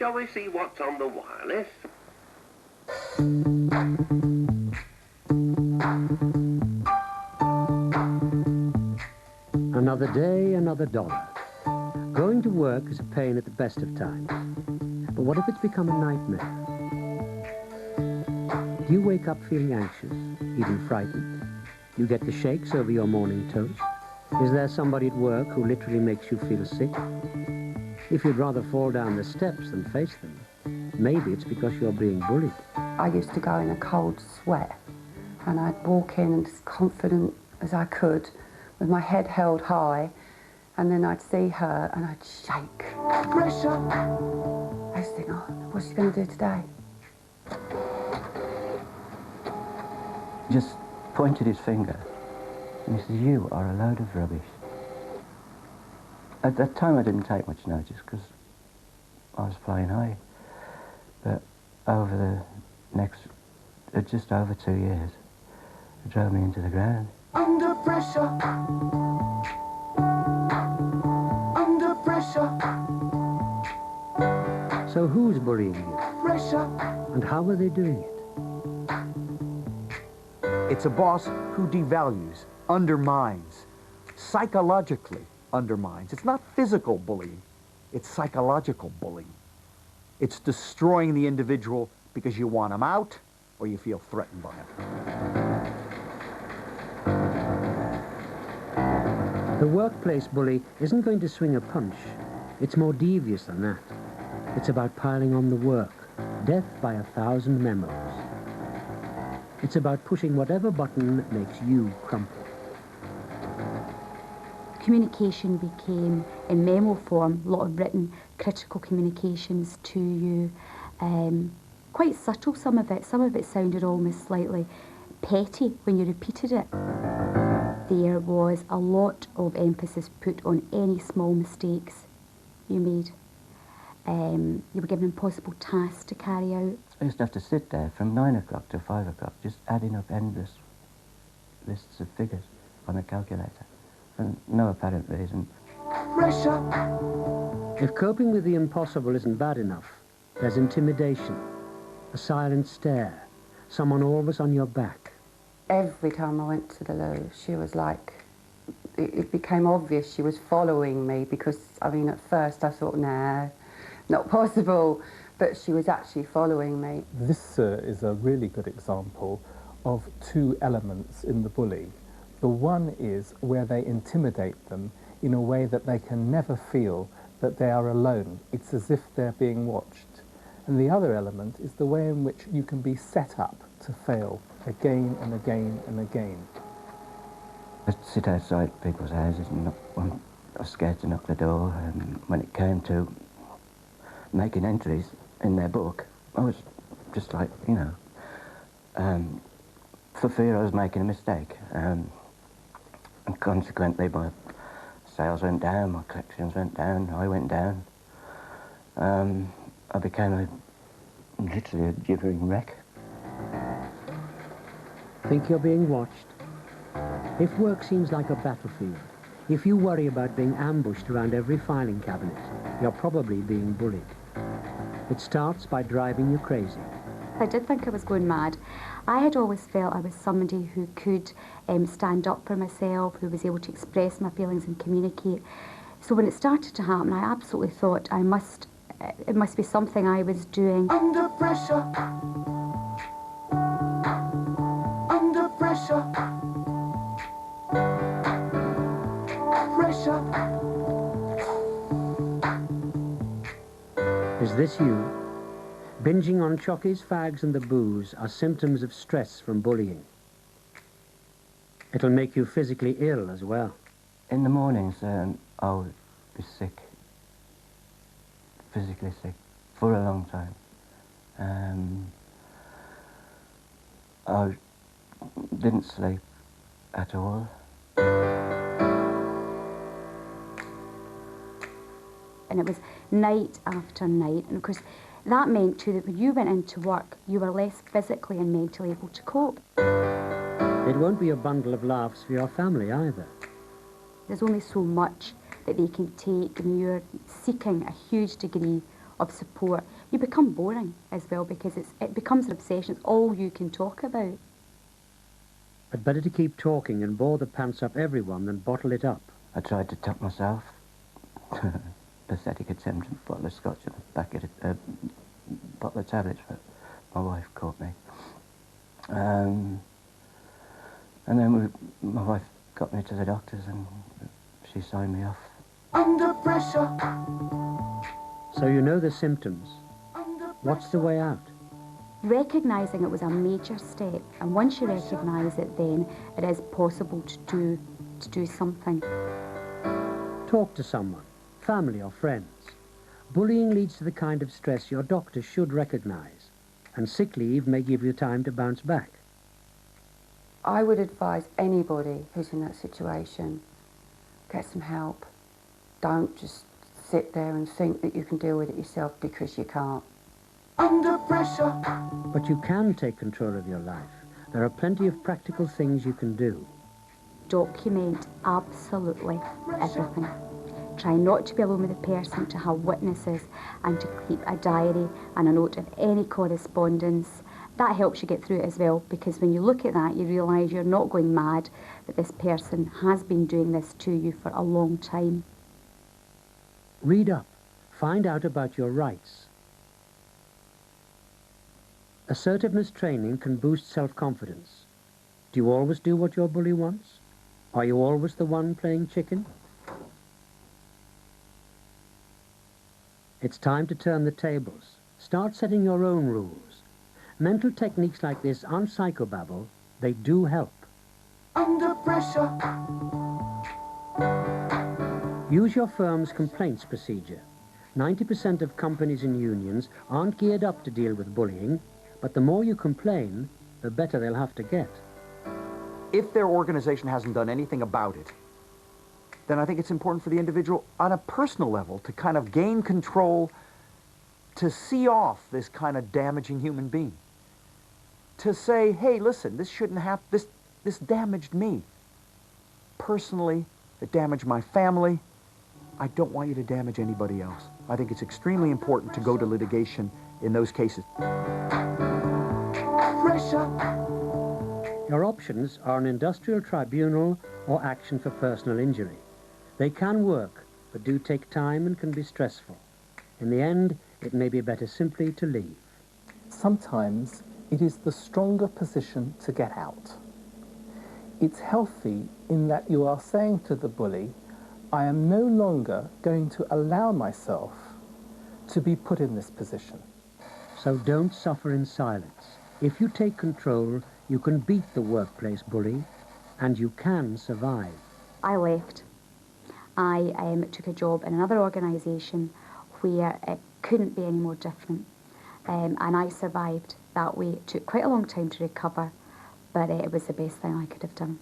Shall we see what's on the wireless? Another day, another dollar. Going to work is a pain at the best of times. But what if it's become a nightmare? Do you wake up feeling anxious, even frightened? Do you get the shakes over your morning toast? Is there somebody at work who literally makes you feel sick? If you'd rather fall down the steps than face them, maybe it's because you're being bullied. I used to go in a cold sweat, and I'd walk in as confident as I could, with my head held high, and then I'd see her and I'd shake. Pressure! I was thinking, oh, what's she going to do today? Just pointed his finger and he said, "You are a load of rubbish." At that time I didn't take much notice because I was flying high. But over the next, just over 2 years, it drove me into the ground. Under pressure. Under pressure. So who's bullying you? Pressure. And how are they doing it? It's a boss who devalues, undermines, psychologically undermines. It's not physical bullying, it's psychological bullying. It's destroying the individual because you want him out or you feel threatened by him. The workplace bully isn't going to swing a punch. It's more devious than that. It's about piling on the work, death by 1,000 memos. It's about pushing whatever button makes you crumple. Communication became, in memo form, a lot of written critical communications to you. Quite subtle, some of it. Some of it sounded almost slightly petty when you repeated it. There was a lot of emphasis put on any small mistakes you made. You were given impossible tasks to carry out. I used to have to sit there from 9 o'clock to 5 o'clock, just adding up endless lists of figures on a calculator, for no apparent reason. Pressure. If coping with the impossible isn't bad enough, there's intimidation, a silent stare, someone always on your back. Every time I went to the loo, she was like, it became obvious she was following me because, I mean, at first I thought, nah, not possible, but she was actually following me. This is a really good example of two elements in the bully. The one is where they intimidate them in a way that they can never feel that they are alone. It's as if they're being watched. And the other element is the way in which you can be set up to fail again and again and again. I'd sit outside people's houses and I was scared to knock the door, and when it came to making entries in their book, I was just like, you know, for fear I was making a mistake. And consequently my sales went down, my collections went down, I went down. I became literally a gibbering wreck. Think you're being watched? If work seems like a battlefield, if you worry about being ambushed around every filing cabinet, you're probably being bullied. It starts by driving you crazy. I did think I was going mad. I had always felt I was somebody who could stand up for myself, who was able to express my feelings and communicate. So when it started to happen, I absolutely thought it must be something I was doing. Under pressure. Under pressure. Pressure. Is this you? Binging on chockies, fags and the booze are symptoms of stress from bullying. It'll make you physically ill as well. In the mornings, I would be sick, physically sick, for a long time. I didn't sleep at all. And it was night after night, and of course that meant too that when you went into work you were less physically and mentally able to cope. It won't be a bundle of laughs for your family either. There's only so much that they can take, and you're seeking a huge degree of support, you become boring as well, because it becomes an obsession. It's all you can talk about. But better to keep talking and bore the pants up everyone than bottle it up. I tried to top myself. Pathetic attempt, a bottle of scotch and a packet of bottle of tablets, but my wife caught me. And then my wife got me to the doctors and she signed me off. Under pressure. So you know the symptoms. What's the way out? Recognising it was a major step, and once you recognise it, then it is possible to do something. Talk to someone, family or friends. Bullying leads to the kind of stress your doctor should recognise, and sick leave may give you time to bounce back. I would advise anybody who's in that situation, get some help. Don't just sit there and think that you can deal with it yourself, because you can't. Under pressure. But you can take control of your life. There are plenty of practical things you can do. Document absolutely everything. Try not to be alone with the person, to have witnesses, and to keep a diary and a note of any correspondence. That helps you get through it as well, because when you look at that, you realise you're not going mad, that this person has been doing this to you for a long time. Read up. Find out about your rights. Assertiveness training can boost self-confidence. Do you always do what your bully wants? Are you always the one playing chicken? It's time to turn the tables. Start setting your own rules. Mental techniques like this aren't psychobabble. They do help. Under pressure. Use your firm's complaints procedure. 90% of companies and unions aren't geared up to deal with bullying, but the more you complain, the better they'll have to get. If their organization hasn't done anything about it, then I think it's important for the individual on a personal level to kind of gain control, to see off this kind of damaging human being. To say, hey, listen, this shouldn't happen, this damaged me. Personally, it damaged my family. I don't want you to damage anybody else. I think it's extremely important to go to litigation in those cases. Pressure. Your options are an industrial tribunal or action for personal injury. They can work, but do take time and can be stressful. In the end, it may be better simply to leave. Sometimes it is the stronger position to get out. It's healthy in that you are saying to the bully, I am no longer going to allow myself to be put in this position. So don't suffer in silence. If you take control, you can beat the workplace bully, and you can survive. I left. I took a job in another organisation where it couldn't be any more different. And I survived that way. It took quite a long time to recover, but it was the best thing I could have done.